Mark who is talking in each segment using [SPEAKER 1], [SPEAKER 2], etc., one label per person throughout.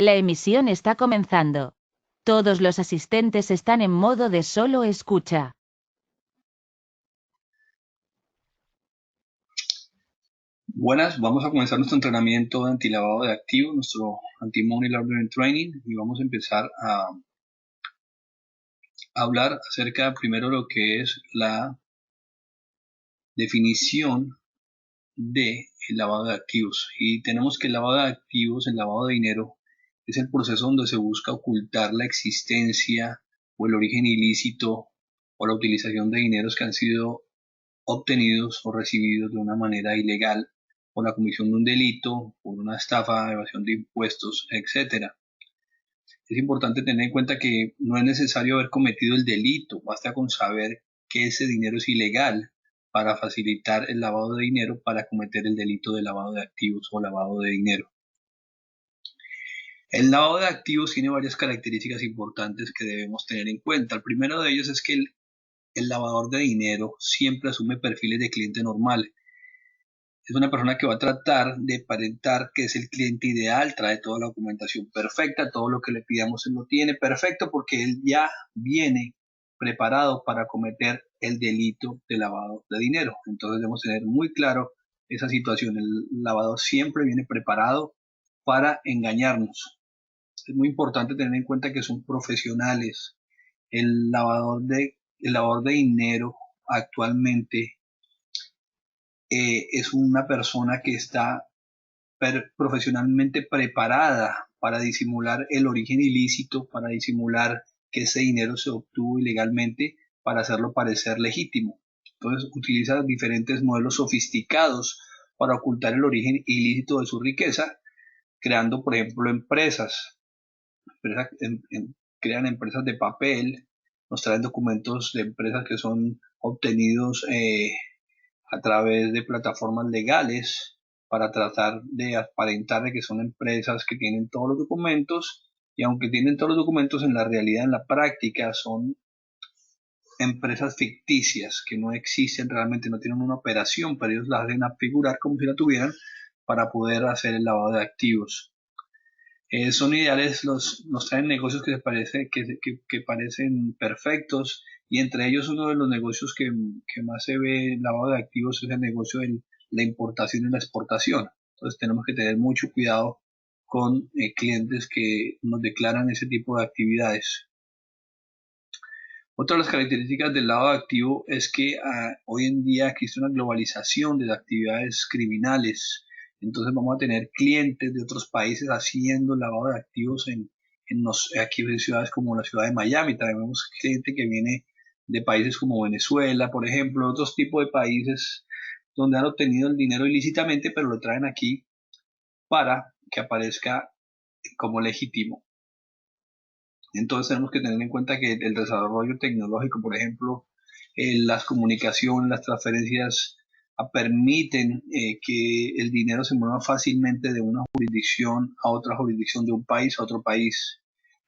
[SPEAKER 1] La emisión está comenzando. Todos los asistentes están en modo de solo escucha.
[SPEAKER 2] Buenas, vamos a comenzar nuestro entrenamiento de antilavado de activos, nuestro anti-money laundering training, y vamos a empezar a hablar acerca primero de lo que es la definición de el lavado de activos. Y tenemos que el lavado de activos, el lavado de dinero, es el proceso donde se busca ocultar la existencia o el origen ilícito o la utilización de dineros que han sido obtenidos o recibidos de una manera ilegal por la comisión de un delito, por una estafa, evasión de impuestos, etcétera. Es importante tener en cuenta que no es necesario haber cometido el delito, basta con saber que ese dinero es ilegal para facilitar el lavado de dinero para cometer el delito de lavado de activos o lavado de dinero. El lavado de activos tiene varias características importantes que debemos tener en cuenta. El primero de ellos es que el lavador de dinero siempre asume perfiles de cliente normal. Es una persona que va a tratar de aparentar que es el cliente ideal, trae toda la documentación perfecta, todo lo que le pidamos él lo tiene perfecto porque él ya viene preparado para cometer el delito de lavado de dinero. Entonces debemos tener muy claro esa situación. El lavador siempre viene preparado para engañarnos. Es muy importante tener en cuenta que son profesionales. El lavador de dinero actualmente es una persona que está profesionalmente preparada para disimular el origen ilícito, para disimular que ese dinero se obtuvo ilegalmente, para hacerlo parecer legítimo. Entonces utiliza diferentes modelos sofisticados para ocultar el origen ilícito de su riqueza, creando, por ejemplo, crean empresas de papel, nos traen documentos de empresas que son obtenidos a través de plataformas legales para tratar de aparentar de que son empresas que tienen todos los documentos, y aunque tienen todos los documentos, en la realidad, en la práctica, son empresas ficticias que no existen realmente, no tienen una operación, pero ellos la hacen a figurar como si la tuvieran para poder hacer el lavado de activos. Son ideales, nos traen negocios que parecen perfectos, y entre ellos uno de los negocios que más se ve lavado de activos es el negocio de la importación y la exportación. Entonces tenemos que tener mucho cuidado con clientes que nos declaran ese tipo de actividades. Otra de las características del lavado de activo es que hoy en día existe una globalización de las actividades criminales. Entonces vamos a tener clientes de otros países haciendo lavado de activos aquí en ciudades como la ciudad de Miami. También vemos gente que viene de países como Venezuela, por ejemplo, otros tipos de países donde han obtenido el dinero ilícitamente, pero lo traen aquí para que aparezca como legítimo. Entonces tenemos que tener en cuenta que el desarrollo tecnológico, por ejemplo, las comunicaciones, las transferencias permiten que el dinero se mueva fácilmente de una jurisdicción a otra jurisdicción, de un país a otro país.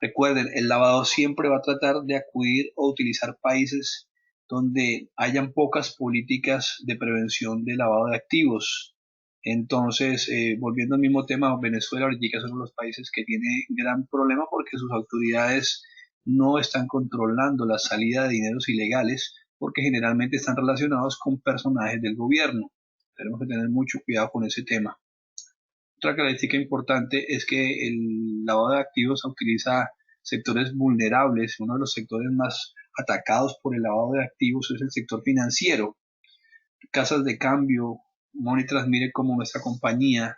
[SPEAKER 2] Recuerden, el lavado siempre va a tratar de acudir o utilizar países donde hayan pocas políticas de prevención de lavado de activos. Entonces, volviendo al mismo tema, Venezuela ahorita es uno de los países que tiene gran problema porque sus autoridades no están controlando la salida de dineros ilegales, porque generalmente están relacionados con personajes del gobierno. Tenemos que tener mucho cuidado con ese tema. Otra característica importante es que el lavado de activos se utiliza sectores vulnerables. Uno de los sectores más atacados por el lavado de activos es el sector financiero. Casas de cambio, Money Transmite como nuestra compañía,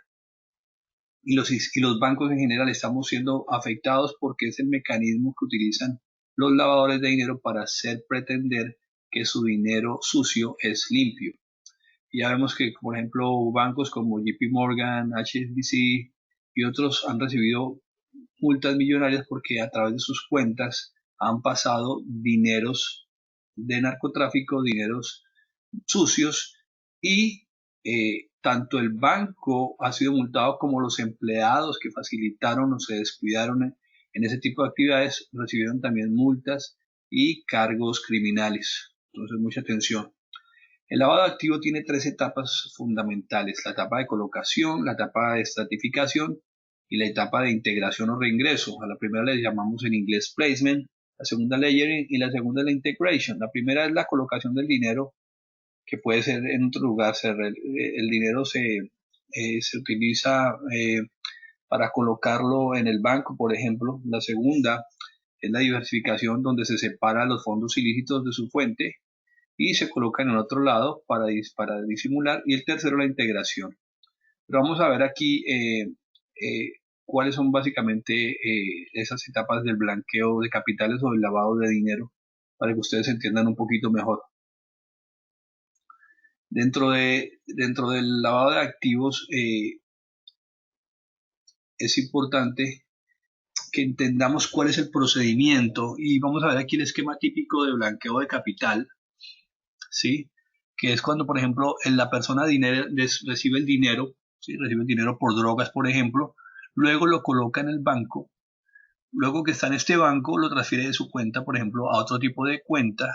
[SPEAKER 2] y los bancos en general estamos siendo afectados porque es el mecanismo que utilizan los lavadores de dinero para hacer pretender que su dinero sucio es limpio. Y ya vemos que, por ejemplo, bancos como JP Morgan, HSBC y otros han recibido multas millonarias porque a través de sus cuentas han pasado dineros de narcotráfico, dineros sucios, y tanto el banco ha sido multado como los empleados que facilitaron o se descuidaron en ese tipo de actividades recibieron también multas y cargos criminales. Entonces, mucha atención. El lavado de activo tiene tres etapas fundamentales: la etapa de colocación, la etapa de estratificación y la etapa de integración o reingreso. A la primera le llamamos en inglés placement, la segunda layering y la segunda es la integration. La primera es la colocación del dinero, que puede ser en otro lugar. El dinero se utiliza para colocarlo en el banco, por ejemplo. La segunda es la diversificación, donde se separa los fondos ilícitos de su fuente y se colocan en otro lado para disimular. Y el tercero, la integración. Pero vamos a ver aquí eh, cuáles son básicamente esas etapas del blanqueo de capitales o del lavado de dinero, para que ustedes entiendan un poquito mejor. Dentro del lavado de activos es importante que entendamos cuál es el procedimiento, y vamos a ver aquí el esquema típico de blanqueo de capital, ¿sí? Que es cuando, por ejemplo, la persona recibe el dinero, ¿sí? Recibe el dinero por drogas, por ejemplo, luego lo coloca en el banco, luego que está en este banco lo transfiere de su cuenta, por ejemplo, a otro tipo de cuenta.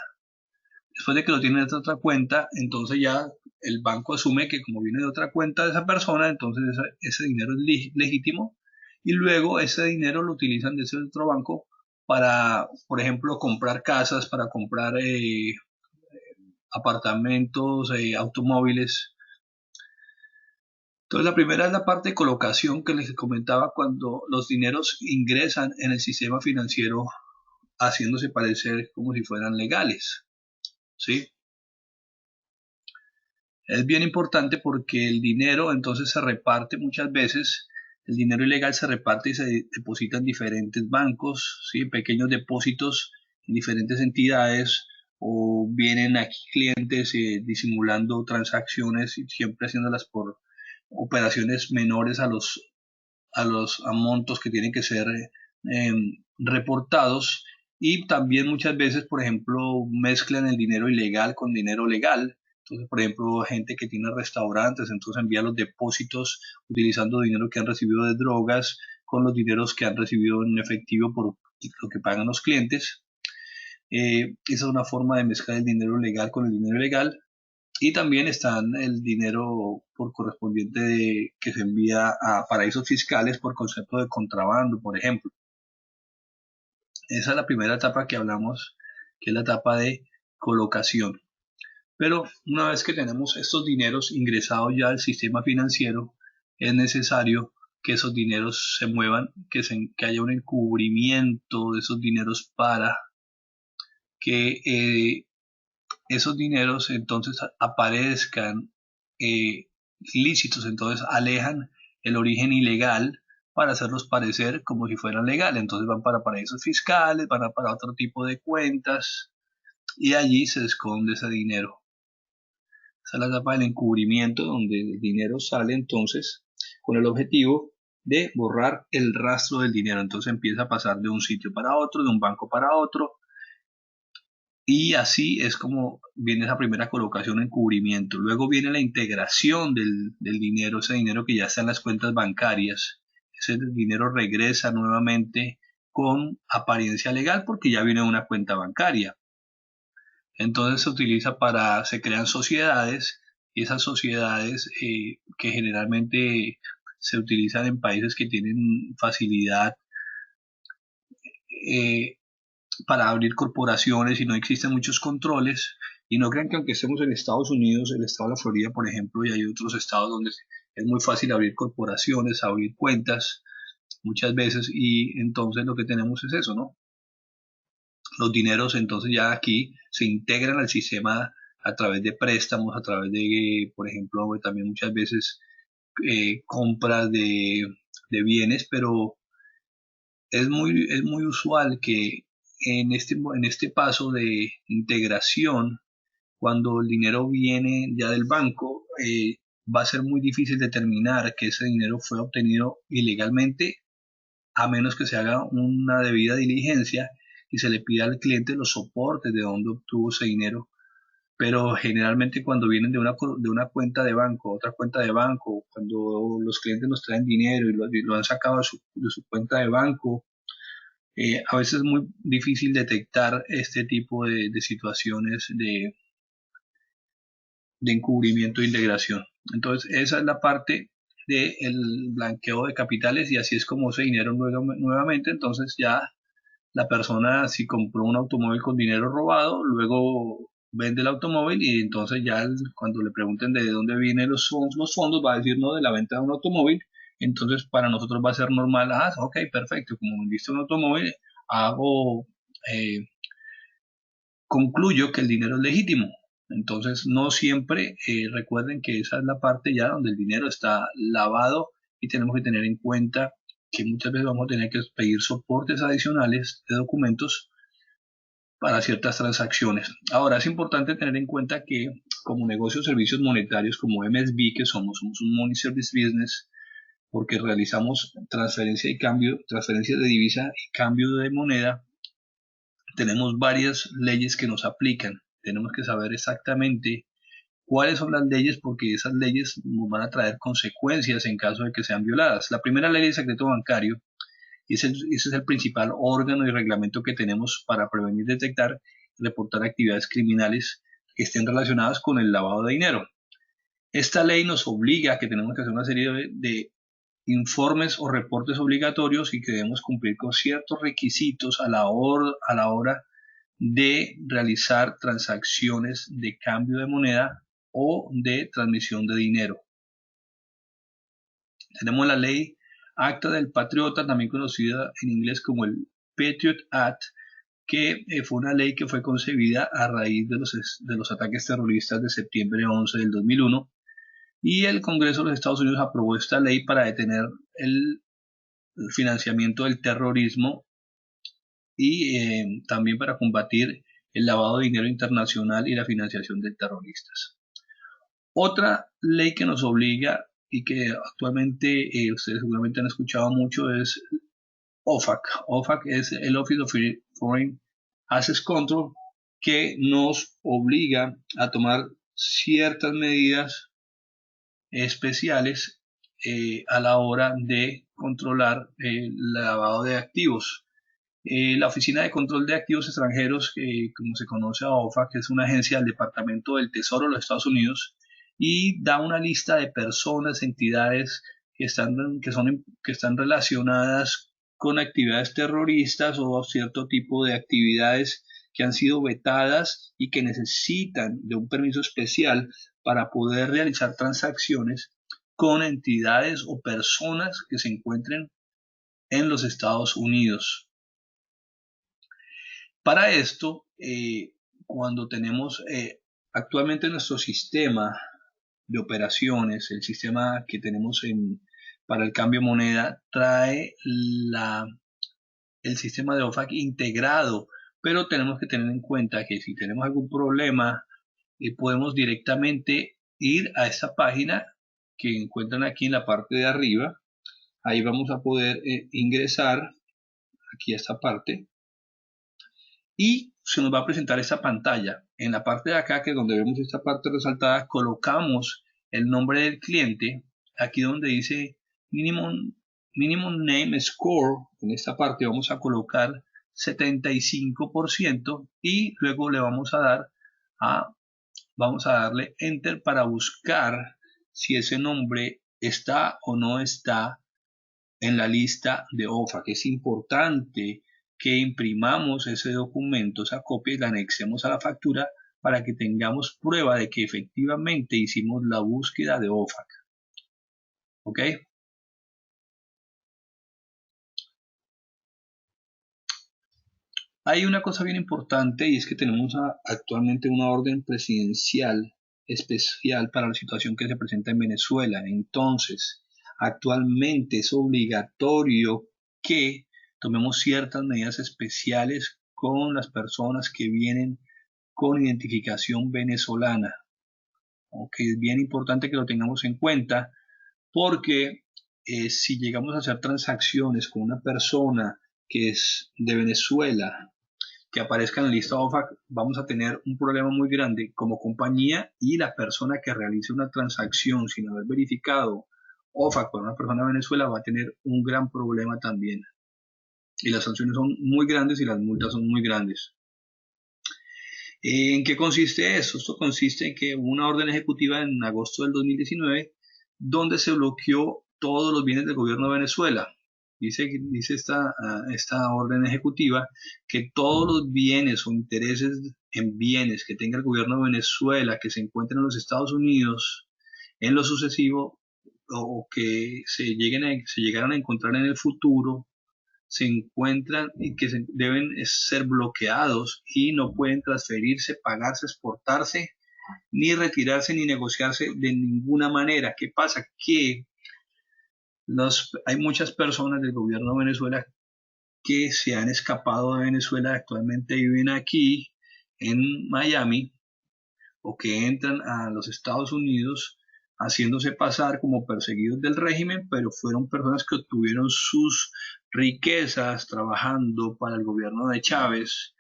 [SPEAKER 2] Después de que lo tiene en otra cuenta, entonces ya el banco asume que como viene de otra cuenta de esa persona, entonces ese dinero es legítimo, y luego ese dinero lo utilizan de ese otro banco para, por ejemplo, comprar casas, para comprar apartamentos, automóviles. Entonces la primera es la parte de colocación que les comentaba, cuando los dineros ingresan en el sistema financiero haciéndose parecer como si fueran legales, ¿sí? Es bien importante porque el dinero entonces se reparte muchas veces. El dinero ilegal se reparte y se deposita en diferentes bancos, ¿sí? Pequeños depósitos en diferentes entidades, o vienen aquí clientes disimulando transacciones y siempre haciéndolas por operaciones menores a montos que tienen que ser reportados. Y también muchas veces, por ejemplo, mezclan el dinero ilegal con dinero legal. Entonces, por ejemplo, gente que tiene restaurantes, entonces envía los depósitos utilizando dinero que han recibido de drogas con los dineros que han recibido en efectivo por lo que pagan los clientes. Esa es una forma de mezclar el dinero legal con el dinero ilegal. Y también están el dinero por correspondiente que se envía a paraísos fiscales por concepto de contrabando, por ejemplo. Esa es la primera etapa que hablamos, que es la etapa de colocación. Pero una vez que tenemos estos dineros ingresados ya al sistema financiero, es necesario que esos dineros se muevan, que haya un encubrimiento de esos dineros para que esos dineros entonces aparezcan ilícitos. Entonces alejan el origen ilegal para hacerlos parecer como si fueran legales. Entonces van para paraísos fiscales, van para otro tipo de cuentas, y allí se esconde ese dinero. Esa es la etapa del encubrimiento, donde el dinero sale entonces con el objetivo de borrar el rastro del dinero. Entonces empieza a pasar de un sitio para otro, de un banco para otro, y así es como viene esa primera colocación en cubrimiento. Luego viene la integración del dinero, ese dinero que ya está en las cuentas bancarias. Ese dinero regresa nuevamente con apariencia legal porque ya viene de una cuenta bancaria. Entonces se crean sociedades, y esas sociedades que generalmente se utilizan en países que tienen facilidad eh, para abrir corporaciones y no existen muchos controles. Y no crean que aunque estemos en Estados Unidos, el estado de la Florida, por ejemplo, y hay otros estados donde es muy fácil abrir corporaciones, abrir cuentas muchas veces, y entonces lo que tenemos es eso, ¿no? Los dineros entonces ya aquí se integran al sistema a través de préstamos, a través de, por ejemplo, también muchas veces compras de bienes. Pero es muy usual que en este paso de integración, cuando el dinero viene ya del banco, va a ser muy difícil determinar que ese dinero fue obtenido ilegalmente, a menos que se haga una debida diligencia y se le pida al cliente los soportes de dónde obtuvo ese dinero. Pero generalmente cuando vienen de una cuenta de banco a otra cuenta de banco, cuando los clientes nos traen dinero y lo han sacado de su cuenta de banco, a veces es muy difícil detectar este tipo de situaciones de encubrimiento e integración. Entonces, esa es la parte del blanqueo de capitales, y así es como ese dinero nuevamente. Entonces ya la persona, si compró un automóvil con dinero robado, luego vende el automóvil, y entonces ya cuando le pregunten de dónde vienen los fondos, va a decir no, de la venta de un automóvil. Entonces para nosotros va a ser normal, ok, perfecto, como vendiste un automóvil, hago, eh, concluyo que el dinero es legítimo. Entonces no siempre, recuerden que esa es la parte ya donde el dinero está lavado, y tenemos que tener en cuenta que muchas veces vamos a tener que pedir soportes adicionales de documentos para ciertas transacciones. Ahora es importante tener en cuenta que como negocio de servicios monetarios, como MSB que somos un Money Service Business, porque realizamos transferencia y cambio, transferencia de divisa y cambio de moneda, tenemos varias leyes que nos aplican. Tenemos que saber exactamente cuáles son las leyes, porque esas leyes nos van a traer consecuencias en caso de que sean violadas. La primera ley de secreto bancario, y ese es el principal órgano y reglamento que tenemos para prevenir, detectar y reportar actividades criminales que estén relacionadas con el lavado de dinero. Esta ley nos obliga a que tenemos que hacer una serie de informes o reportes obligatorios, y que debemos cumplir con ciertos requisitos a la hora de realizar transacciones de cambio de moneda o de transmisión de dinero. Tenemos la ley Acta del Patriota, también conocida en inglés como el Patriot Act, que fue una ley que fue concebida a raíz de los ataques terroristas de septiembre 11 del 2001, y el Congreso de los Estados Unidos aprobó esta ley para detener el financiamiento del terrorismo, y también para combatir el lavado de dinero internacional y la financiación de terroristas. Otra ley que nos obliga, y que actualmente ustedes seguramente han escuchado mucho, es OFAC. OFAC es el Office of Foreign Assets Control, que nos obliga a tomar ciertas medidas especiales a la hora de controlar el lavado de activos. La Oficina de Control de Activos Extranjeros, como se conoce a OFAC, es una agencia del Departamento del Tesoro de los Estados Unidos, y da una lista de personas, entidades que están relacionadas con actividades terroristas o cierto tipo de actividades que han sido vetadas y que necesitan de un permiso especial para poder realizar transacciones con entidades o personas que se encuentren en los Estados Unidos. Para esto, cuando tenemos actualmente nuestro sistema de operaciones, el sistema que tenemos para el cambio de moneda, trae el sistema de OFAC integrado, pero tenemos que tener en cuenta que si tenemos algún problema, podemos directamente ir a esta página que encuentran aquí en la parte de arriba. Ahí vamos a poder ingresar aquí a esta parte, y se nos va a presentar esta pantalla. En la parte de acá, que es donde vemos esta parte resaltada, colocamos el nombre del cliente, aquí donde dice minimum name score. En esta parte vamos a colocar 75%, y luego le vamos a darle enter para buscar si ese nombre está o no está en la lista de OFAC. Es importante que imprimamos ese documento, esa copia, y la anexemos a la factura para que tengamos prueba de que efectivamente hicimos la búsqueda de OFAC. ¿Ok? Hay una cosa bien importante, y es que tenemos actualmente una orden presidencial especial para la situación que se presenta en Venezuela. Entonces, actualmente es obligatorio que tomemos ciertas medidas especiales con las personas que vienen con identificación venezolana. Aunque es bien importante que lo tengamos en cuenta, porque si llegamos a hacer transacciones con una persona que es de Venezuela, que aparezca en la lista OFAC, vamos a tener un problema muy grande como compañía, y la persona que realice una transacción sin haber verificado OFAC para una persona de Venezuela va a tener un gran problema también. Y las sanciones son muy grandes y las multas son muy grandes. ¿En qué consiste eso? Esto consiste en que hubo una orden ejecutiva en agosto del 2019 donde se bloqueó todos los bienes del gobierno de Venezuela. Dice esta orden ejecutiva que todos los bienes o intereses en bienes que tenga el gobierno de Venezuela que se encuentren en los Estados Unidos en lo sucesivo o que se llegaran a encontrar en el futuro se encuentran y que deben ser bloqueados y no pueden transferirse, pagarse, exportarse, ni retirarse ni negociarse de ninguna manera. ¿Qué pasa? Que hay muchas personas del gobierno de Venezuela que se han escapado de Venezuela, actualmente viven aquí en Miami o que entran a los Estados Unidos haciéndose pasar como perseguidos del régimen, pero fueron personas que obtuvieron sus riquezas trabajando para el gobierno de Chávez,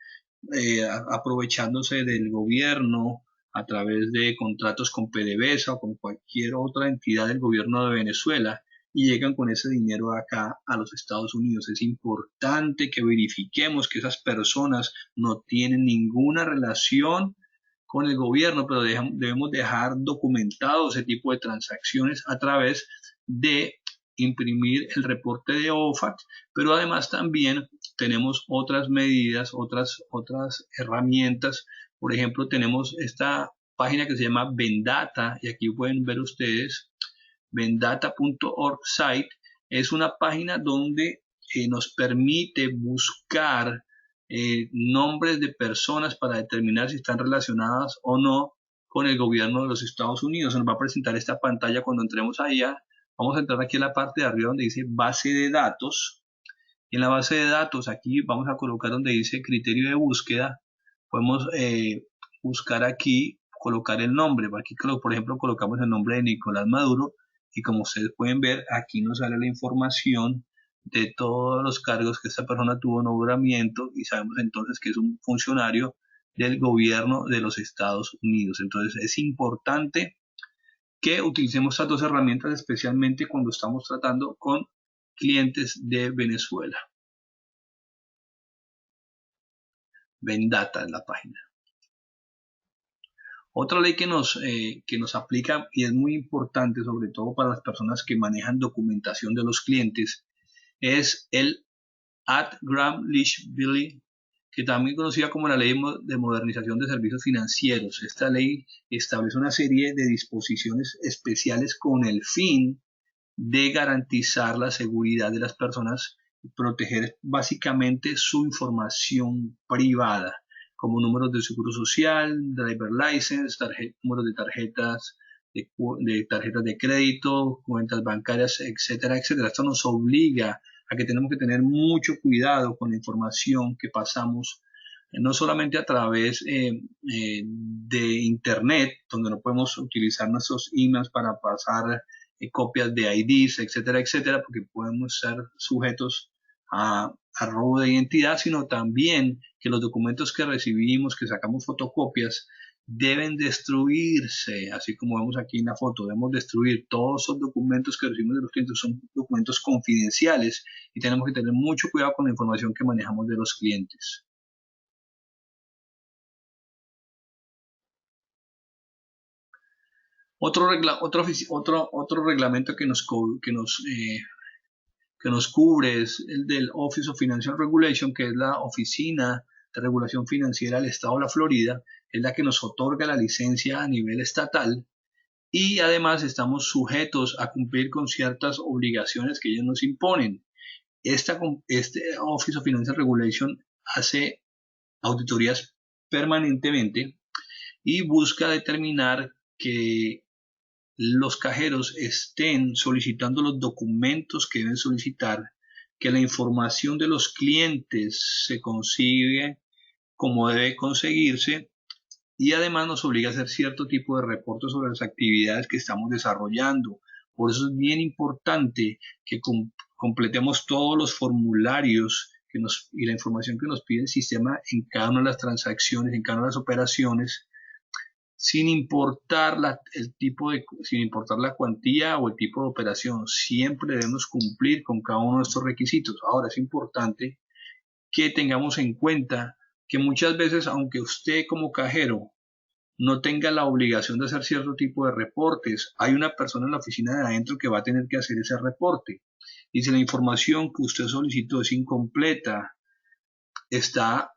[SPEAKER 2] aprovechándose del gobierno a través de contratos con PDVSA o con cualquier otra entidad del gobierno de Venezuela y llegan con ese dinero acá a los Estados Unidos. Es importante que verifiquemos que esas personas no tienen ninguna relación con el gobierno, pero debemos dejar documentado ese tipo de transacciones a través de imprimir el reporte de OFAC, pero además también tenemos otras medidas, otras herramientas. Por ejemplo, tenemos esta página que se llama Vendata, y aquí pueden ver ustedes, vendata.org site, es una página donde nos permite buscar nombres de personas para determinar si están relacionadas o no con el gobierno de los Estados Unidos. Se nos va a presentar esta pantalla cuando entremos allá. Vamos a entrar aquí a la parte de arriba donde dice base de datos. En la base de datos aquí vamos a colocar donde dice criterio de búsqueda. Podemos buscar aquí, colocar el nombre. Aquí, por ejemplo, colocamos el nombre de Nicolás Maduro y como ustedes pueden ver, aquí nos sale la información de todos los cargos que esta persona tuvo en nombramiento y sabemos entonces que es un funcionario del gobierno de los Estados Unidos. Entonces es importante que utilicemos estas dos herramientas, especialmente cuando estamos tratando con clientes de Venezuela. Vendata es la página. Otra ley que nos aplica y es muy importante, sobre todo para las personas que manejan documentación de los clientes, es el Ad-Graham-Leach-Billy, que también conocida como la Ley de Modernización de Servicios Financieros. Esta ley establece una serie de disposiciones especiales con el fin de garantizar la seguridad de las personas y proteger básicamente su información privada, como números de seguro social, driver license, números de tarjetas de crédito, cuentas bancarias, etcétera, etcétera. Esto nos obliga a que tenemos que tener mucho cuidado con la información que pasamos, no solamente a través de internet, donde no podemos utilizar nuestros emails para pasar copias de IDs, etcétera, etcétera, porque podemos ser sujetos a robo de identidad, sino también que los documentos que recibimos, que sacamos fotocopias, deben destruirse, así como vemos aquí en la foto. Debemos destruir todos esos documentos que recibimos de los clientes, son documentos confidenciales y tenemos que tener mucho cuidado con la información que manejamos de los clientes. Otro reglamento que nos cubre es el del Office of Financial Regulation, que es la Oficina de Regulación Financiera del Estado de la Florida, es la que nos otorga la licencia a nivel estatal y además estamos sujetos a cumplir con ciertas obligaciones que ellos nos imponen. Este Office of Financial Regulation hace auditorías permanentemente y busca determinar que los cajeros estén solicitando los documentos que deben solicitar, que la información de los clientes se consigue como debe conseguirse y además nos obliga a hacer cierto tipo de reportes sobre las actividades que estamos desarrollando. Por eso es bien importante que completemos todos los formularios y la información que nos pide el sistema en cada una de las transacciones, en cada una de las operaciones, sin importar sin importar la cuantía o el tipo de operación. Siempre debemos cumplir con cada uno de estos requisitos. Ahora es importante que tengamos en cuenta que muchas veces, aunque usted como cajero no tenga la obligación de hacer cierto tipo de reportes. Hay una persona en la oficina de adentro que va a tener que hacer ese reporte. Y si la información que usted solicitó es incompleta, está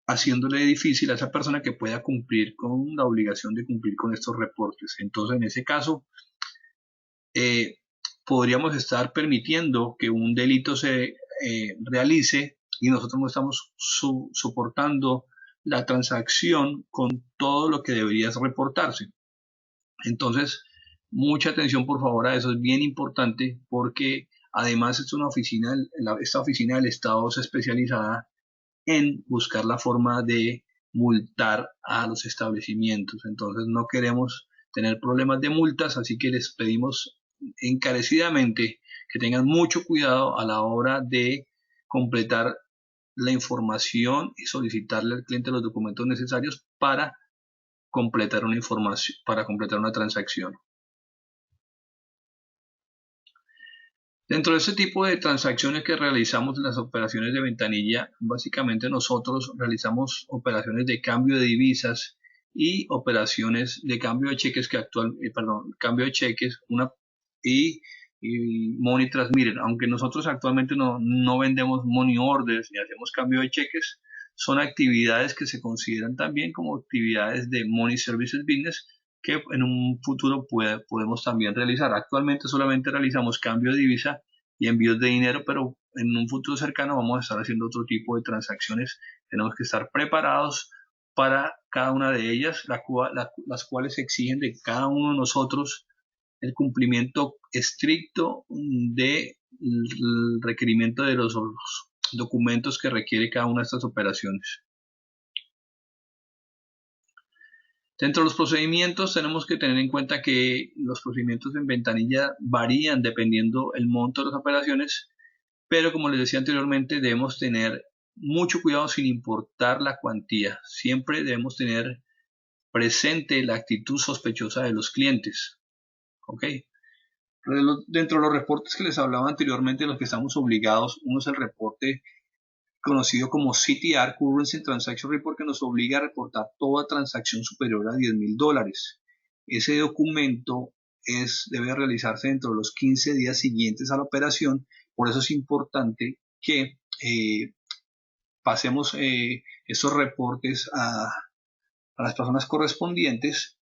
[SPEAKER 2] haciéndole difícil a esa persona que pueda cumplir con la obligación de cumplir con estos reportes. Entonces, en ese caso, podríamos estar permitiendo que un delito se realice y nosotros no estamos soportando la transacción con todo lo que debería reportarse. Entonces, mucha atención por favor a eso, es bien importante porque además es una oficina, esta oficina del Estado es especializada en buscar la forma de multar a los establecimientos. Entonces no queremos tener problemas de multas, así que les pedimos encarecidamente que tengan mucho cuidado a la hora de completar la información y solicitarle al cliente los documentos necesarios para completar una información, para completar una transacción. Dentro de este tipo de transacciones que realizamos en las operaciones de ventanilla, básicamente nosotros realizamos operaciones de cambio de divisas y operaciones de cambio de cheques cambio de cheques y money transmitter. Aunque nosotros actualmente no vendemos money orders ni hacemos cambio de cheques, son actividades que se consideran también como actividades de money services business que en un futuro podemos también realizar. Actualmente solamente realizamos cambio de divisa y envíos de dinero, pero en un futuro cercano vamos a estar haciendo otro tipo de transacciones. Tenemos que estar preparados para cada una de ellas, las cuales exigen de cada uno de nosotros el cumplimiento estricto del requerimiento de los documentos que requiere cada una de estas operaciones. Dentro de los procedimientos tenemos que tener en cuenta que los procedimientos en ventanilla varían dependiendo el monto de las operaciones, pero como les decía anteriormente debemos tener mucho cuidado sin importar la cuantía. Siempre debemos tener presente la actitud sospechosa de los clientes. ¿Ok? Dentro de los reportes que les hablaba anteriormente, los que estamos obligados, uno es el reporte conocido como CTR, Currency Transaction Report, que nos obliga a reportar toda transacción superior a $10,000. Ese documento debe realizarse dentro de los 15 días siguientes a la operación. Por eso es importante que pasemos esos reportes a las personas correspondientes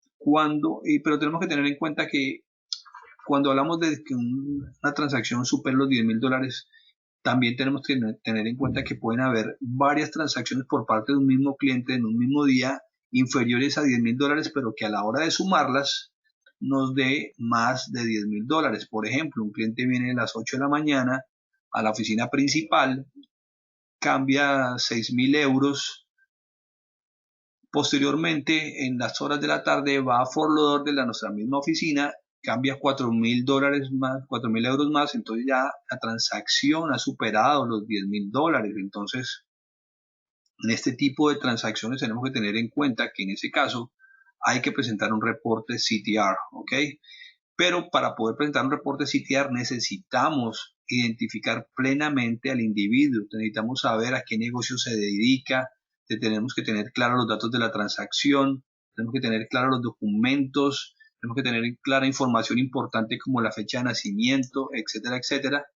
[SPEAKER 2] pero tenemos que tener en cuenta que cuando hablamos de que una transacción supera los $10,000, también tenemos que tener en cuenta que pueden haber varias transacciones por parte de un mismo cliente en un mismo día inferiores a $10,000, pero que a la hora de sumarlas nos dé más de $10,000. Por ejemplo, un cliente viene a las 8 de la mañana a la oficina principal, cambia 6,000 euros. Posteriormente, en las horas de la tarde, va a Fort Lauderdale, de nuestra misma oficina, cambia $4,000 más, 4,000 euros más, entonces ya la transacción ha superado los $10,000. Entonces, en este tipo de transacciones tenemos que tener en cuenta que en ese caso hay que presentar un reporte CTR, ¿ok? Pero para poder presentar un reporte CTR necesitamos identificar plenamente al individuo, necesitamos saber a qué negocio se dedica, tenemos que tener claros los datos de la transacción, tenemos que tener claros los documentos, tenemos que tener clara información importante como la fecha de nacimiento, etcétera, etcétera,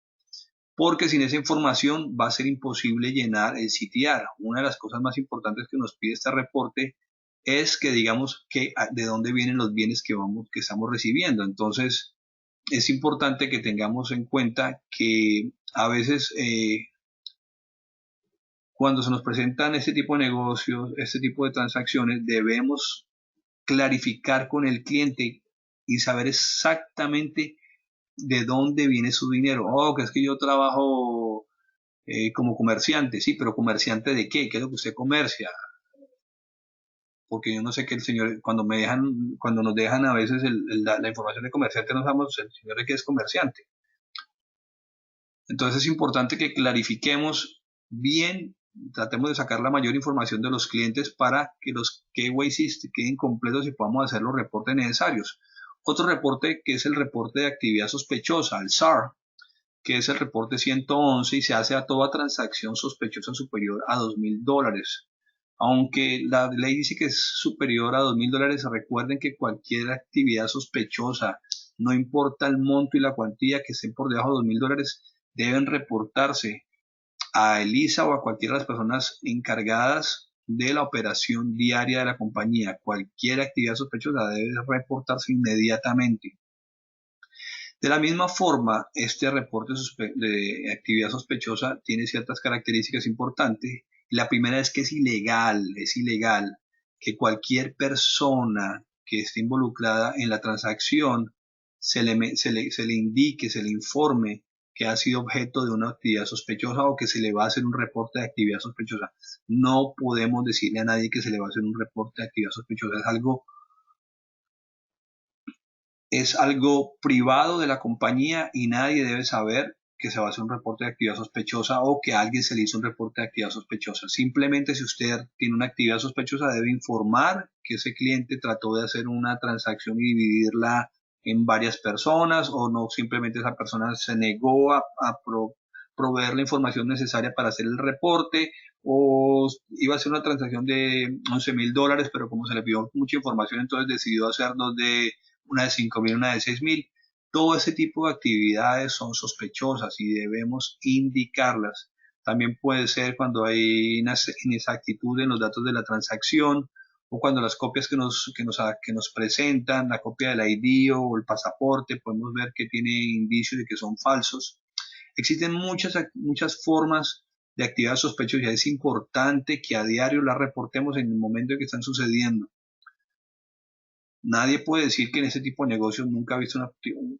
[SPEAKER 2] porque sin esa información va a ser imposible llenar el CTR. Una de las cosas más importantes que nos pide este reporte es que digamos de dónde vienen los bienes que estamos recibiendo. Entonces es importante que tengamos en cuenta que a veces cuando se nos presentan este tipo de negocios, este tipo de transacciones, debemos clarificar con el cliente y saber exactamente de dónde viene su dinero. Que es que yo trabajo como comerciante, sí, pero ¿comerciante de qué? ¿Qué es lo que usted comercia? Porque yo no sé qué el señor, cuando nos dejan a veces la información de comerciante, no sabemos el señor de qué es comerciante. Entonces es importante que clarifiquemos bien, tratemos de sacar la mayor información de los clientes para que los KYCs queden completos y podamos hacer los reportes necesarios. Otro reporte que es el reporte de actividad sospechosa, el SAR, que es el reporte 111 y se hace a toda transacción sospechosa superior a $2,000. Aunque la ley dice que es superior a $2.000, recuerden que cualquier actividad sospechosa, no importa el monto y la cuantía que estén por debajo de $2.000, deben reportarse a Elisa o a cualquiera de las personas encargadas de la operación diaria de la compañía. Cualquier actividad sospechosa debe reportarse inmediatamente. De la misma forma, este reporte de actividad sospechosa tiene ciertas características importantes. La primera es que es ilegal que cualquier persona que esté involucrada en la transacción se le indique, se le informe que ha sido objeto de una actividad sospechosa o que se le va a hacer un reporte de actividad sospechosa. No podemos decirle a nadie que se le va a hacer un reporte de actividad sospechosa. Es algo privado de la compañía y nadie debe saber que se va a hacer un reporte de actividad sospechosa o que a alguien se le hizo un reporte de actividad sospechosa. Simplemente si usted tiene una actividad sospechosa debe informar que ese cliente trató de hacer una transacción y dividirla en varias personas, o no, simplemente esa persona se negó a proveer la información necesaria para hacer el reporte, o iba a hacer una transacción de $11.000, pero como se le pidió mucha información, entonces decidió hacer una de 5.000, una de 6.000. Todo ese tipo de actividades son sospechosas y debemos indicarlas. También puede ser cuando hay inexactitud en los datos de la transacción, o cuando las copias que nos presentan, la copia del ID o el pasaporte, podemos ver que tiene indicios de que son falsos. Existen muchas formas de actividad sospechosa. Es importante que a diario las reportemos en el momento en que están sucediendo. Nadie puede decir que en ese tipo de negocios nunca ha visto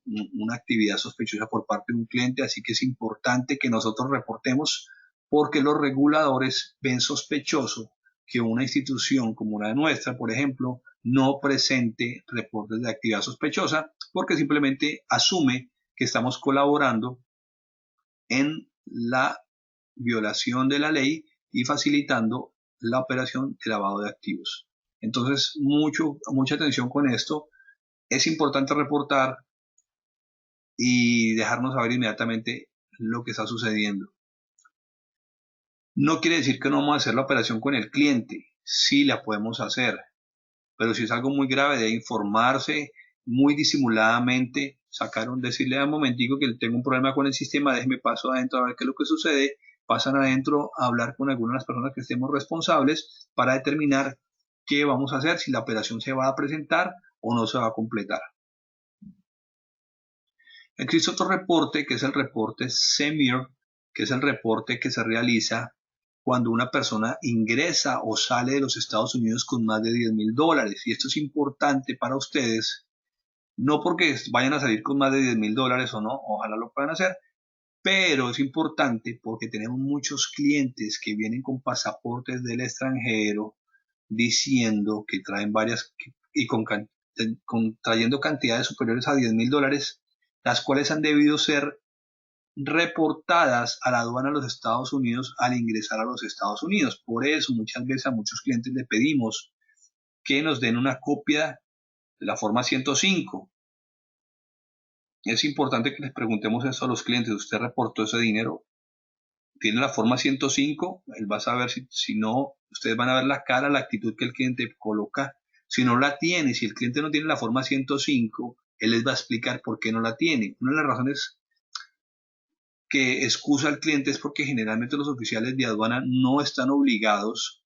[SPEAKER 2] una actividad sospechosa por parte de un cliente, así que es importante que nosotros reportemos, porque los reguladores ven sospechoso que una institución como la nuestra, por ejemplo, no presente reportes de actividad sospechosa, porque simplemente asume que estamos colaborando en la violación de la ley y facilitando la operación de lavado de activos. Entonces, mucha atención con esto. Es importante reportar y dejarnos saber inmediatamente lo que está sucediendo. No quiere decir que no vamos a hacer la operación con el cliente. Sí la podemos hacer, pero si es algo muy grave, debe informarse muy disimuladamente, decirle a un momentico que tengo un problema con el sistema, déjeme paso adentro a ver qué es lo que sucede. Pasan adentro a hablar con algunas de las personas que estemos responsables para determinar qué vamos a hacer, si la operación se va a presentar o no se va a completar. Existe otro reporte que es el reporte CEMIR, que es el reporte que se realiza cuando una persona ingresa o sale de los Estados Unidos con más de $10.000. Y esto es importante para ustedes, no porque vayan a salir con más de $10.000 o no, ojalá lo puedan hacer, pero es importante porque tenemos muchos clientes que vienen con pasaportes del extranjero diciendo que traen varias y trayendo cantidades superiores a $10.000, las cuales han debido ser reportadas a la aduana de los Estados Unidos al ingresar a los Estados Unidos. Por eso muchas veces a muchos clientes le pedimos que nos den una copia de la forma 105. Es importante que les preguntemos eso a los clientes. Usted reportó ese dinero, tiene la forma 105, él va a saber si no, ustedes van a ver la cara, la actitud que el cliente coloca. Si no la tiene, si el cliente no tiene la forma 105, él les va a explicar por qué no la tiene. Una de las razones que excusa al cliente es porque generalmente los oficiales de aduana no están obligados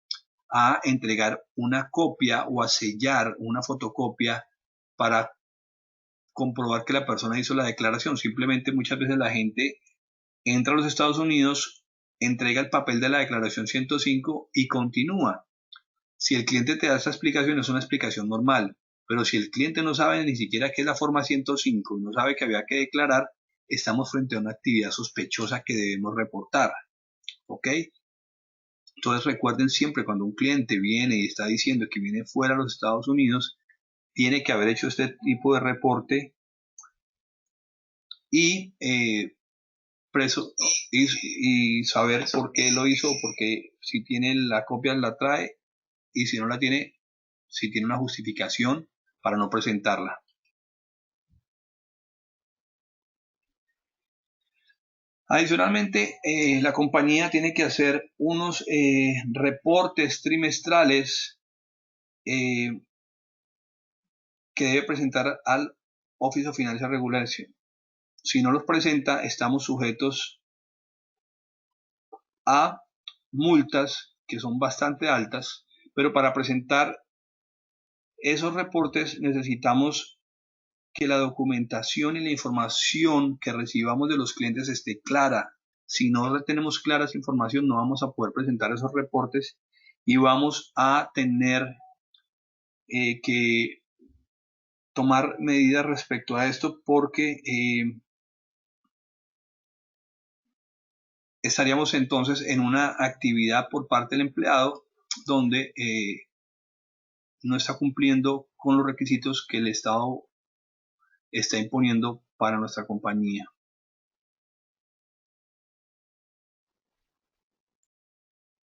[SPEAKER 2] a entregar una copia o a sellar una fotocopia para comprobar que la persona hizo la declaración. Simplemente muchas veces la gente entra a los Estados Unidos, entrega el papel de la declaración 105 y continúa. Si el cliente te da esta explicación, es una explicación normal, pero si el cliente no sabe ni siquiera qué es la forma 105 y no sabe que había que declarar, estamos frente a una actividad sospechosa que debemos reportar. ¿Ok? Entonces recuerden siempre, cuando un cliente viene y está diciendo que viene fuera de los Estados Unidos, tiene que haber hecho este tipo de reporte y y saber por qué lo hizo, porque si tiene la copia la trae, y si no la tiene, si tiene una justificación para no presentarla. Adicionalmente, la compañía tiene que hacer unos reportes trimestrales que debe presentar al Office of Financial Regulation. Si no los presenta, estamos sujetos a multas que son bastante altas, pero para presentar esos reportes necesitamos que la documentación y la información que recibamos de los clientes esté clara. Si no tenemos clara esa información, no vamos a poder presentar esos reportes y vamos a tener que tomar medidas respecto a esto porque estaríamos entonces en una actividad por parte del empleado donde no está cumpliendo con los requisitos que el Estado está imponiendo para nuestra compañía.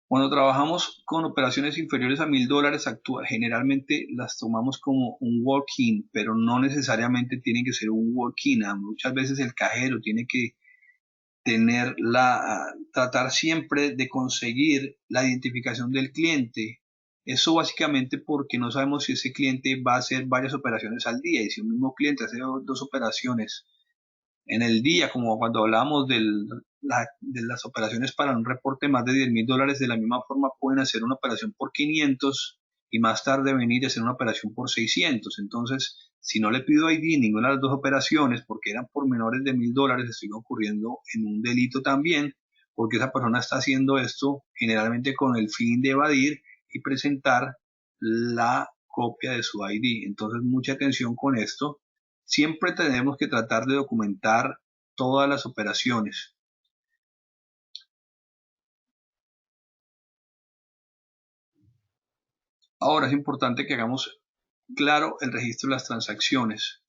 [SPEAKER 2] Cuando trabajamos con operaciones inferiores a $1000, generalmente las tomamos como un walk-in, pero no necesariamente tiene que ser un walk-in. Muchas veces el cajero tiene que tratar siempre de conseguir la identificación del cliente. Eso básicamente porque no sabemos si ese cliente va a hacer varias operaciones al día, y si un mismo cliente hace dos operaciones en el día, como cuando hablábamos de las operaciones para un reporte más de $10,000, de la misma forma pueden hacer una operación por 500 y más tarde venir a hacer una operación por 600. Entonces, si no le pido ID ninguna de las dos operaciones porque eran por menores de $1,000, estoy ocurriendo en un delito también, porque esa persona está haciendo esto generalmente con el fin de evadir y presentar la copia de su ID. Entonces, mucha atención con esto. Siempre tenemos que tratar de documentar todas las operaciones. Ahora es importante que hagamos claro el registro de las transacciones,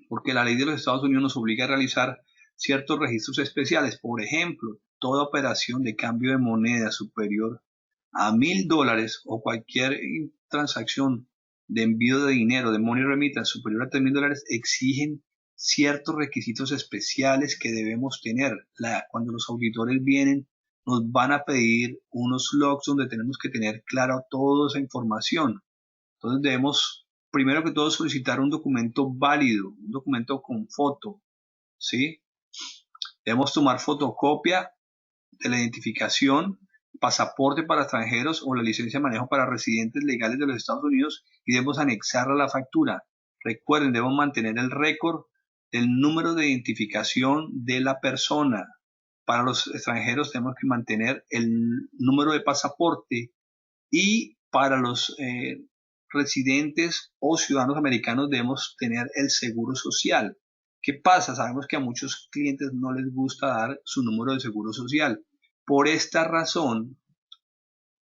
[SPEAKER 2] porque la ley de los Estados Unidos nos obliga a realizar ciertos registros especiales. Por ejemplo, toda operación de cambio de moneda superior a $1,000 o cualquier transacción de envío de dinero, de money remittance superior a $3,000 exigen ciertos requisitos especiales que debemos tener. Cuando los auditores vienen, nos van a pedir unos logs donde tenemos que tener clara toda esa información. Entonces debemos, primero que todo, solicitar un documento válido, un documento con foto, ¿sí? Debemos tomar fotocopia de la identificación, pasaporte para extranjeros o la licencia de manejo para residentes legales de los Estados Unidos y debemos anexarla a la factura. Recuerden, debemos mantener el récord del número de identificación de la persona. Para los extranjeros tenemos que mantener el número de pasaporte y para los residentes o ciudadanos americanos debemos tener el seguro social. ¿Qué pasa? Sabemos que a muchos clientes no les gusta dar su número de seguro social. Por esta razón,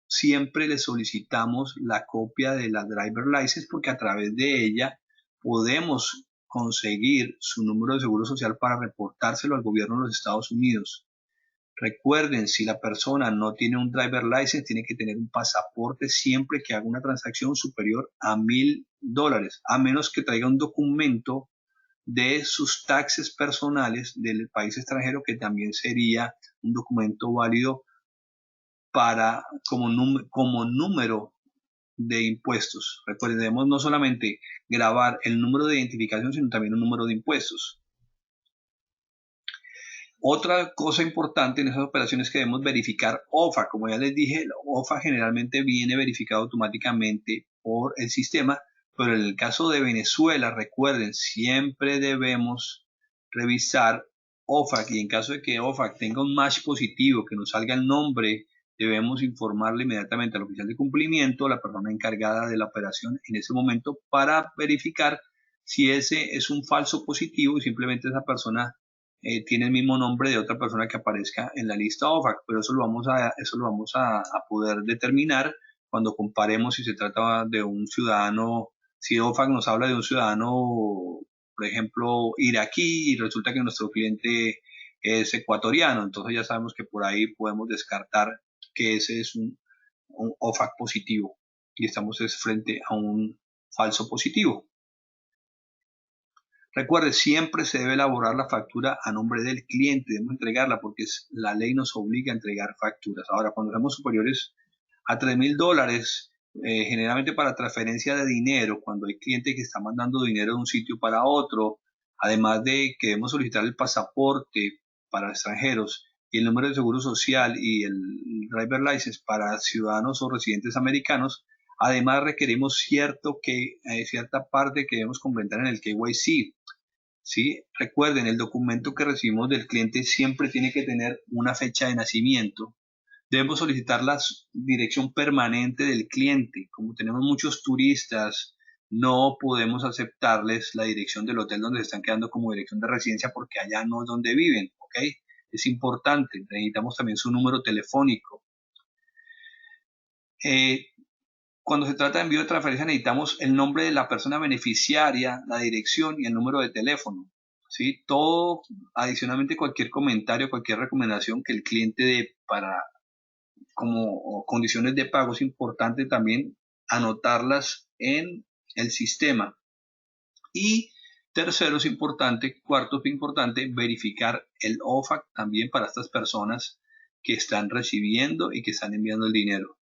[SPEAKER 2] siempre les solicitamos la copia de la driver license porque a través de ella podemos conseguir su número de seguro social para reportárselo al gobierno de los Estados Unidos. Recuerden, si la persona no tiene un driver license, tiene que tener un pasaporte siempre que haga una transacción superior a $1,000, a menos que traiga un documento de sus taxes personales del país extranjero, que también sería un documento válido como número de impuestos. Recuerden, debemos no solamente grabar el número de identificación, sino también un número de impuestos. Otra cosa importante en esas operaciones es que debemos verificar OFA. Como ya les dije, OFA generalmente viene verificado automáticamente por el sistema, pero en el caso de Venezuela, recuerden, siempre debemos revisar OFAC, y en caso de que OFAC tenga un match positivo, que nos salga el nombre, debemos informarle inmediatamente al oficial de cumplimiento, la persona encargada de la operación en ese momento, para verificar si ese es un falso positivo y simplemente esa persona tiene el mismo nombre de otra persona que aparezca en la lista OFAC, pero eso lo vamos a poder determinar cuando comparemos si se trata de un ciudadano, si OFAC nos habla de un ciudadano, por ejemplo, iraquí, y resulta que nuestro cliente es ecuatoriano, entonces ya sabemos que por ahí podemos descartar que ese es un OFAC positivo y estamos frente a un falso positivo. Recuerde, siempre se debe elaborar la factura a nombre del cliente, debemos entregarla porque la ley nos obliga a entregar facturas. Ahora, cuando somos superiores a $3,000, generalmente para transferencia de dinero, cuando hay cliente que está mandando dinero de un sitio para otro, además de que debemos solicitar el pasaporte para extranjeros y el número de seguro social y el driver license para ciudadanos o residentes americanos, además requerimos cierta parte que debemos completar en el KYC. ¿Sí? Recuerden, el documento que recibimos del cliente siempre tiene que tener una fecha de nacimiento. Debemos solicitar la dirección permanente del cliente. Como tenemos muchos turistas, no podemos aceptarles la dirección del hotel donde se están quedando como dirección de residencia porque allá no es donde viven, ¿ok? Es importante. Necesitamos también su número telefónico. Cuando se trata de envío de transferencia necesitamos el nombre de la persona beneficiaria, la dirección y el número de teléfono. ¿Sí? Todo, adicionalmente cualquier comentario, cualquier recomendación que el cliente dé para como condiciones de pago es importante también anotarlas en el sistema. Y tercero es importante, cuarto es importante, verificar el OFAC también para estas personas que están recibiendo y que están enviando el dinero.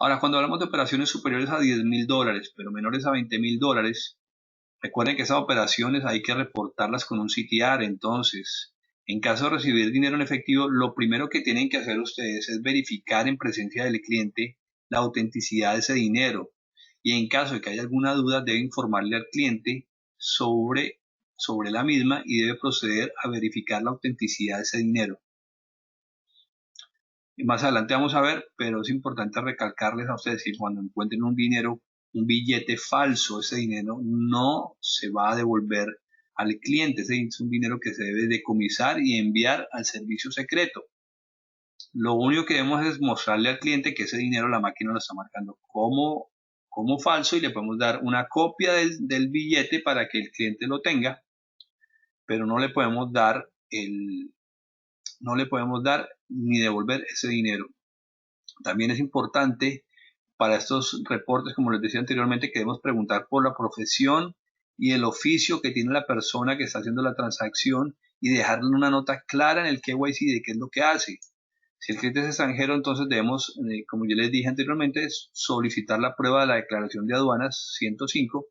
[SPEAKER 2] Ahora, cuando hablamos de operaciones superiores a $10,000, pero menores a $20,000, recuerden que esas operaciones hay que reportarlas con un CTR. Entonces, en caso de recibir dinero en efectivo, lo primero que tienen que hacer ustedes es verificar en presencia del cliente la autenticidad de ese dinero. Y en caso de que haya alguna duda, debe informarle al cliente sobre la misma y debe proceder a verificar la autenticidad de ese dinero. Y más adelante vamos a ver, pero es importante recalcarles a ustedes que cuando encuentren un dinero, un billete falso, ese dinero no se va a devolver al cliente. Ese es un dinero que se debe decomisar y enviar al servicio secreto. Lo único que debemos es mostrarle al cliente que ese dinero la máquina lo está marcando como falso y le podemos dar una copia del billete para que el cliente lo tenga, pero no le podemos dar ni devolver ese dinero. También es importante para estos reportes, como les decía anteriormente, que debemos preguntar por la profesión y el oficio que tiene la persona que está haciendo la transacción y dejarle una nota clara en el KYC de qué es lo que hace. Si el cliente es extranjero, entonces debemos, como yo les dije anteriormente, solicitar la prueba de la declaración de aduanas 105.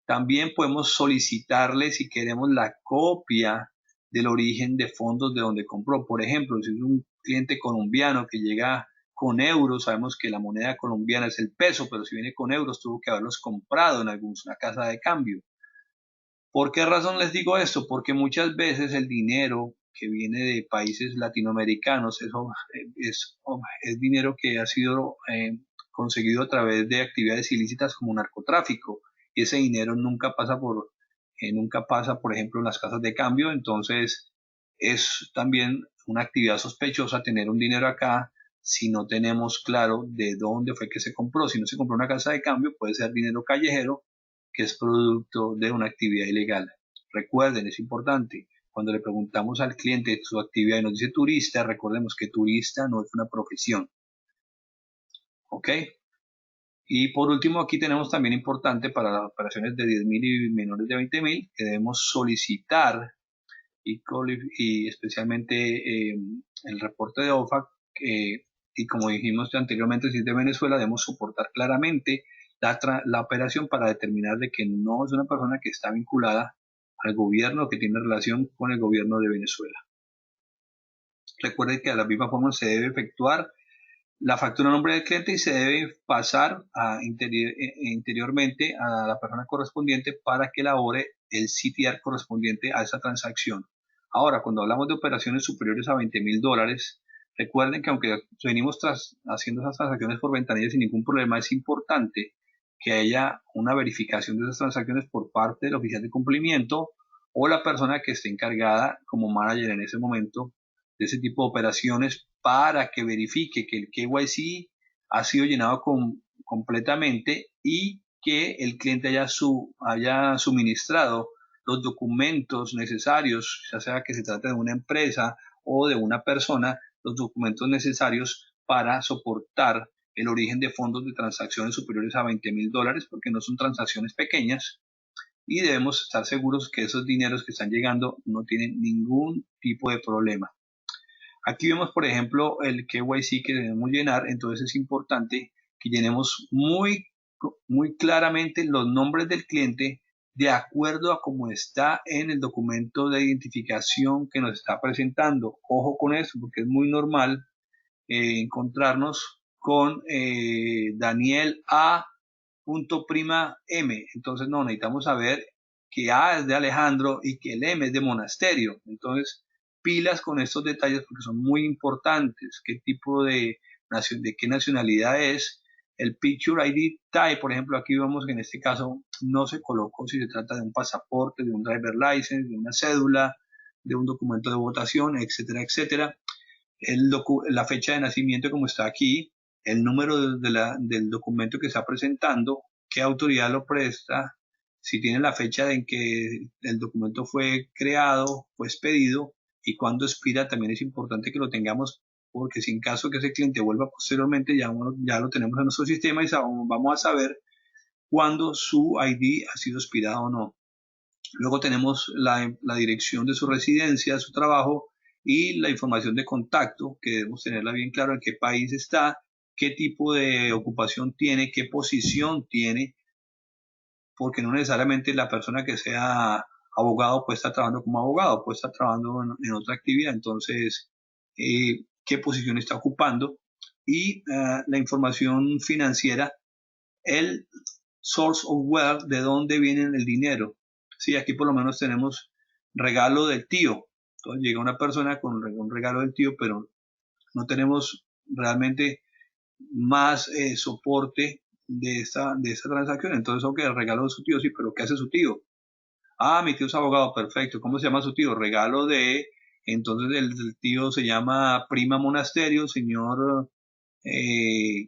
[SPEAKER 2] También podemos solicitarle, si queremos, la copia del origen de fondos de donde compró. Por ejemplo, si es un cliente colombiano que llega con euros, sabemos que la moneda colombiana es el peso, pero si viene con euros tuvo que haberlos comprado en alguna casa de cambio. ¿Por qué razón les digo esto? Porque muchas veces el dinero que viene de países latinoamericanos es dinero que ha sido conseguido a través de actividades ilícitas como narcotráfico, y ese dinero nunca pasa, por ejemplo, en las casas de cambio. Entonces es también una actividad sospechosa tener un dinero acá si no tenemos claro de dónde fue que se compró. Si no se compró en una casa de cambio, puede ser dinero callejero que es producto de una actividad ilegal. Recuerden, es importante, cuando le preguntamos al cliente su actividad y nos dice turista, recordemos que turista no es una profesión. ¿Ok? Y por último, aquí tenemos también importante para las operaciones de 10,000 y menores de 20,000, que debemos solicitar y especialmente el reporte de OFAC, y como dijimos anteriormente, si es de Venezuela, debemos soportar claramente la operación para determinar de que no es una persona que está vinculada al gobierno, que tiene relación con el gobierno de Venezuela. Recuerden que de la misma forma se debe efectuar la factura a nombre del cliente y se debe pasar interiormente a la persona correspondiente para que elabore el CTR correspondiente a esa transacción. Ahora, cuando hablamos de operaciones superiores a $20,000, recuerden que aunque venimos haciendo esas transacciones por ventanilla sin ningún problema, es importante que haya una verificación de esas transacciones por parte del oficial de cumplimiento o la persona que esté encargada como manager en ese momento de ese tipo de operaciones para que verifique que el KYC ha sido llenado completamente y que el cliente haya suministrado los documentos necesarios, ya sea que se trate de una empresa o de una persona, los documentos necesarios para soportar el origen de fondos de transacciones superiores a $20,000, porque no son transacciones pequeñas, y debemos estar seguros que esos dineros que están llegando no tienen ningún tipo de problema. Aquí vemos, por ejemplo, el KYC que debemos llenar, entonces es importante que llenemos muy claramente los nombres del cliente de acuerdo a cómo está en el documento de identificación que nos está presentando. Ojo con eso, porque es muy normal encontrarnos con Daniel A. Prima M. Entonces no, necesitamos saber que A es de Alejandro y que el M es de Monasterio. Entonces, pilas con estos detalles porque son muy importantes. ¿Qué tipo de qué nacionalidad es? El Picture ID Type, por ejemplo, aquí vemos que en este caso no se colocó si se trata de un pasaporte, de un driver license, de una cédula, de un documento de votación, etcétera, etcétera. La fecha de nacimiento como está aquí, el número del documento que está presentando, qué autoridad lo presta, si tiene la fecha en que el documento fue creado, fue expedido y cuándo expira, también es importante que lo tengamos porque si en caso que ese cliente vuelva posteriormente ya lo tenemos en nuestro sistema y vamos a saber cuándo su ID ha sido expirado o no. Luego tenemos la dirección de su residencia, su trabajo y la información de contacto, que debemos tenerla bien claro en qué país está, qué tipo de ocupación tiene, qué posición tiene, porque no necesariamente la persona que sea abogado puede estar trabajando como abogado, puede estar trabajando en otra actividad, entonces, qué posición está ocupando y la información financiera, el source of wealth, de dónde viene el dinero. Sí, aquí por lo menos tenemos regalo del tío. Entonces llega una persona con un regalo del tío, pero no tenemos realmente más soporte de esta transacción. Entonces, ok, el regalo de su tío, sí, pero ¿qué hace su tío? Ah, mi tío es abogado, perfecto. ¿Cómo se llama su tío? Regalo de... Entonces el tío se llama Prima Monasterio, señor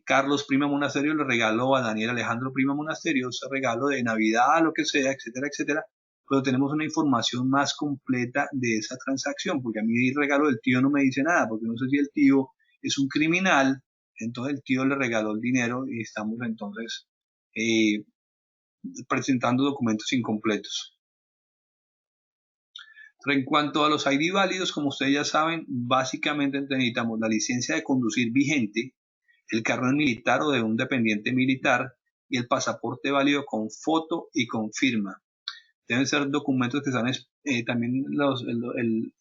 [SPEAKER 2] Carlos Prima Monasterio le regaló a Daniel Alejandro Prima Monasterio ese regalo de Navidad, lo que sea, etcétera, etcétera. Pero tenemos una información más completa de esa transacción, porque a mí el regalo del tío no me dice nada, porque no sé si el tío es un criminal, entonces el tío le regaló el dinero y estamos entonces eh, presentando documentos incompletos. En cuanto a los ID válidos, como ustedes ya saben, básicamente necesitamos la licencia de conducir vigente, el carnet militar o de un dependiente militar y el pasaporte válido con foto y con firma. Deben ser documentos que sean también el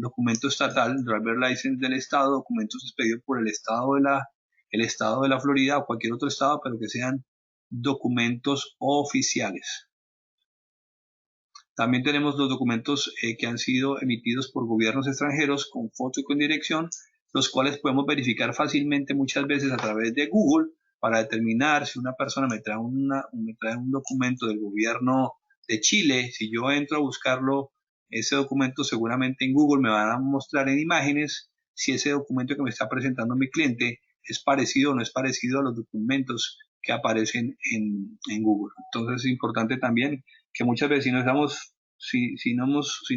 [SPEAKER 2] documento estatal, driver license del estado, documentos expedidos por el estado de la Florida o cualquier otro estado, pero que sean documentos oficiales. También tenemos los documentos que han sido emitidos por gobiernos extranjeros con foto y con dirección, los cuales podemos verificar fácilmente muchas veces a través de Google para determinar si una persona me trae un documento del gobierno de Chile. Si yo entro a buscarlo, ese documento seguramente en Google me van a mostrar en imágenes si ese documento que me está presentando mi cliente es parecido o no es parecido a los documentos que aparecen en Google. Entonces es importante también que muchas veces si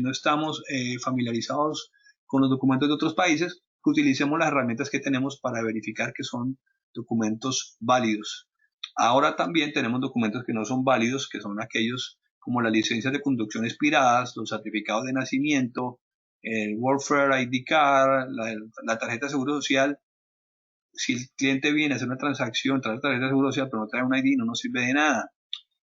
[SPEAKER 2] no estamos familiarizados con los documentos de otros países, que utilicemos las herramientas que tenemos para verificar que son documentos válidos. Ahora también tenemos documentos que no son válidos, que son aquellos como las licencias de conducción expiradas, los certificados de nacimiento, el Welfare ID Card, la tarjeta de seguro social. Si el cliente viene a hacer una transacción, trae la tarjeta de seguro social, pero no trae un ID, no nos sirve de nada.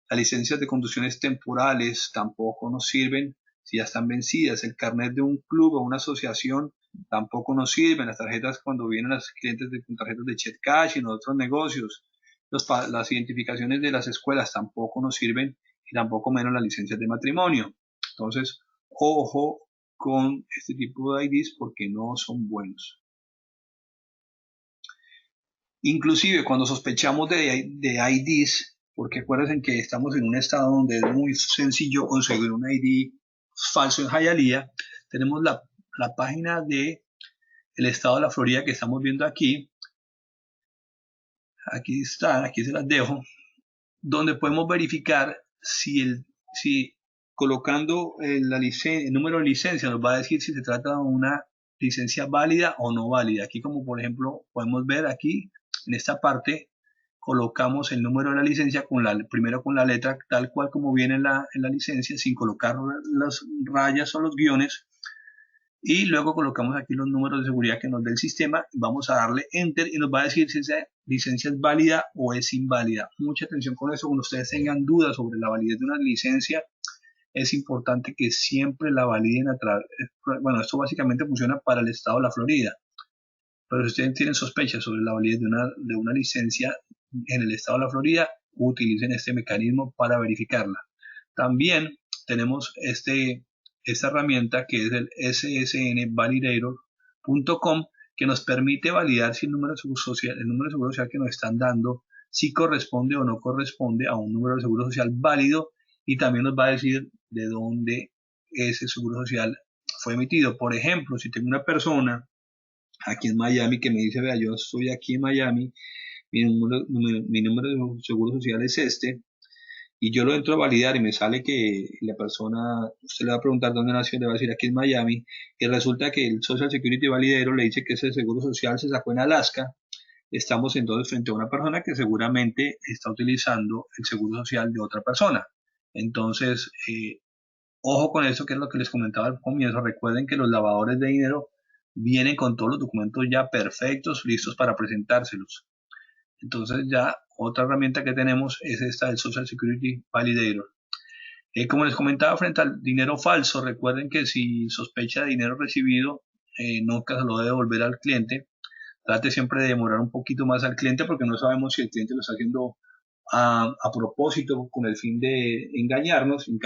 [SPEAKER 2] Las licencias de conducciones temporales tampoco nos sirven si ya están vencidas. El carnet de un club o una asociación tampoco nos sirven. Las tarjetas cuando vienen los clientes con tarjetas de Chet Cash y en otros negocios. Las identificaciones de las escuelas tampoco nos sirven y tampoco menos las licencias de matrimonio. Entonces, ojo con este tipo de IDs porque no son buenos. Inclusive cuando sospechamos de IDs, porque acuérdense que estamos en un estado donde es muy sencillo conseguir un ID falso en Hialeah, tenemos la página de el estado de la Florida que estamos viendo aquí. Aquí está, aquí se las dejo, donde podemos verificar si colocando el número de licencia nos va a decir si se trata de una licencia válida o no válida. Aquí como por ejemplo podemos ver aquí en esta parte colocamos el número de la licencia primero con la letra tal cual como viene en la licencia, sin colocar las rayas o los guiones, y luego colocamos aquí los números de seguridad que nos dé el sistema. Vamos a darle enter y nos va a decir si esa licencia es válida o es inválida. Mucha atención con eso. Cuando ustedes tengan dudas sobre la validez de una licencia, es importante que siempre la validen a través. Bueno, esto básicamente funciona para el estado de la Florida, pero si ustedes tienen sospechas sobre la validez de una licencia en el estado de la Florida, utilicen este mecanismo para verificarla. También tenemos esta herramienta que es el ssnvalidator.com, que nos permite validar si el número de seguro social que nos están dando, si corresponde o no corresponde a un número de seguro social válido, y también nos va a decir de dónde ese seguro social fue emitido. Por ejemplo, si tengo una persona aquí en Miami que me dice, vea, yo estoy aquí en Miami, mi número de seguro social es este, y yo lo entro a validar y me sale que la persona, usted le va a preguntar dónde nació, le va a decir aquí en Miami, y resulta que el Social Security Validero le dice que ese seguro social se sacó en Alaska. Estamos entonces frente a una persona que seguramente está utilizando el seguro social de otra persona. Entonces, ojo con eso, que es lo que les comentaba al comienzo. Recuerden que los lavadores de dinero vienen con todos los documentos ya perfectos, listos para presentárselos. Entonces ya otra herramienta que tenemos es esta del Social Security Validator. Como les comentaba, frente al dinero falso, recuerden que si sospecha de dinero recibido, nunca se lo debe devolver al cliente. Trate siempre de demorar un poquito más al cliente, porque no sabemos si el cliente lo está haciendo a propósito con el fin de engañarnos. En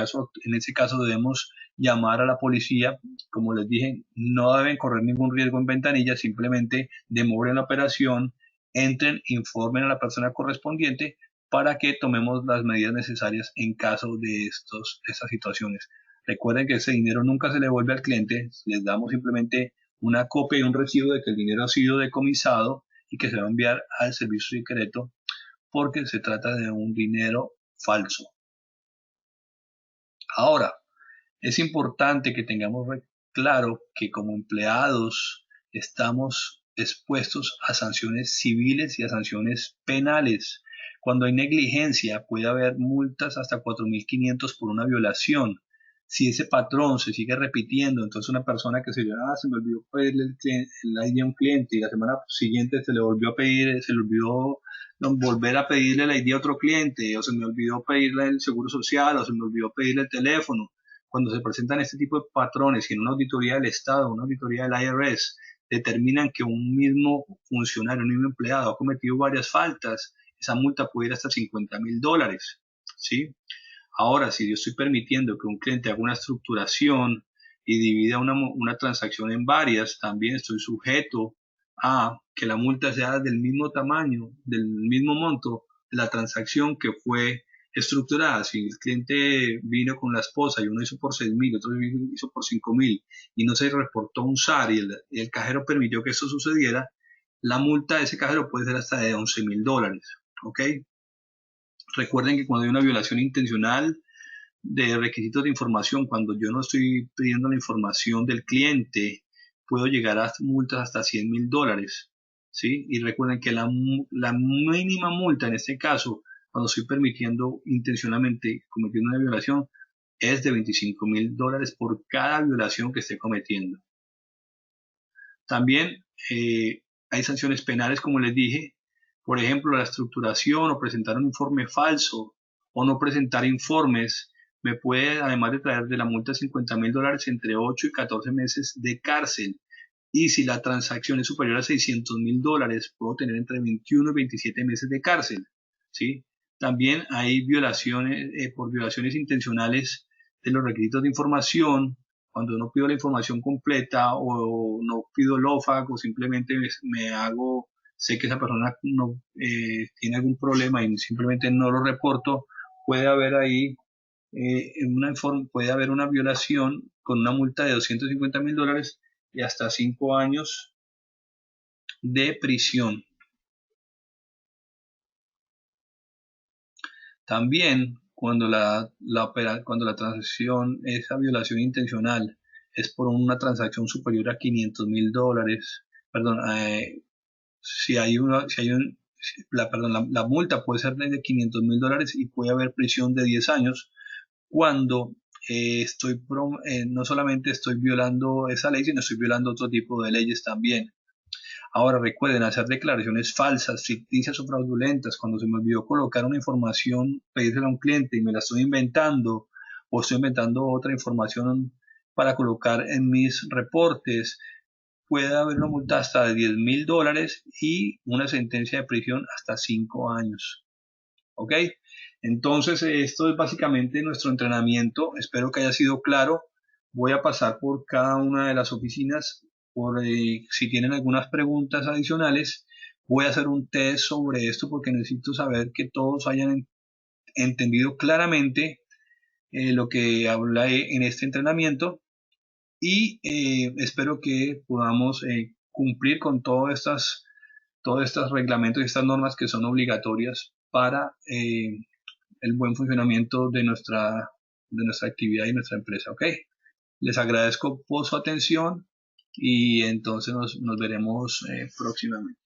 [SPEAKER 2] ese caso debemos llamar a la policía. Como les dije, no deben correr ningún riesgo en ventanilla, simplemente demoren la operación, entren, informen a la persona correspondiente para que tomemos las medidas necesarias en caso de estas situaciones. Recuerden que ese dinero nunca se le devuelve al cliente, les damos simplemente una copia y un recibo de que el dinero ha sido decomisado y que se va a enviar al servicio secreto, porque se trata de un dinero falso. Ahora, es importante que tengamos claro que como empleados estamos expuestos a sanciones civiles y a sanciones penales. Cuando hay negligencia puede haber multas hasta 4.500 por una violación. Si ese patrón se sigue repitiendo, entonces una persona que se me olvidó pedirle el ID a un cliente, y la semana siguiente se le volvió a pedir, se le olvidó volver a pedirle el ID a otro cliente, o se me olvidó pedirle el seguro social, o se me olvidó pedirle el teléfono. Cuando se presentan este tipo de patrones y en una auditoría del Estado, una auditoría del IRS, determinan que un mismo funcionario, un mismo empleado ha cometido varias faltas, esa multa puede ir hasta $50,000, ¿sí? Ahora, si yo estoy permitiendo que un cliente haga una estructuración y divida una transacción en varias, también estoy sujeto a que la multa sea del mismo tamaño, del mismo monto de la transacción que fue estructurada. Si el cliente vino con la esposa y uno hizo por 6.000, otro hizo por 5.000 y no se reportó un SAR y el cajero permitió que esto sucediera, la multa de ese cajero puede ser hasta de $11,000. ¿Ok? Recuerden que cuando hay una violación intencional de requisitos de información, cuando yo no estoy pidiendo la información del cliente, puedo llegar a multas hasta $100,000, ¿sí? Y recuerden que la mínima multa en este caso, cuando estoy permitiendo intencionalmente cometiendo una violación, es de $25,000 por cada violación que esté cometiendo. También hay sanciones penales, como les dije. Por ejemplo, la estructuración o presentar un informe falso o no presentar informes me puede, además de traer de la multa de $50,000, entre 8 y 14 meses de cárcel. Y si la transacción es superior a $600,000, puedo tener entre 21 y 27 meses de cárcel, ¿sí? También hay violaciones, por violaciones intencionales de los requisitos de información, cuando no pido la información completa o no pido el OFAC, o simplemente sé que esa persona no tiene algún problema y simplemente no lo reporto, puede haber ahí puede haber una violación con una multa de $250,000 y hasta 5 años de prisión. También cuando cuando la transacción, esa violación intencional, es por una transacción superior a $500,000, perdón, si hay la multa puede ser de $500.000 y puede haber prisión de 10 años cuando no solamente estoy violando esa ley, sino estoy violando otro tipo de leyes también. Ahora recuerden, hacer declaraciones falsas, ficticias o fraudulentas, cuando se me olvidó colocar una información, pedírsela a un cliente y me la estoy inventando, o estoy inventando otra información para colocar en mis reportes, puede haber una multa hasta de $10.000 y una sentencia de prisión hasta 5 años. ¿Ok? Entonces, esto es básicamente nuestro entrenamiento. Espero que haya sido claro. Voy a pasar por cada una de las oficinas si tienen algunas preguntas adicionales. Voy a hacer un test sobre esto porque necesito saber que todos hayan entendido claramente lo que hablé en este entrenamiento y espero que podamos cumplir con todos estos reglamentos y estas normas que son obligatorias para el buen funcionamiento de nuestra actividad y nuestra empresa. ¿Ok? Les agradezco por su atención y entonces nos veremos próximamente.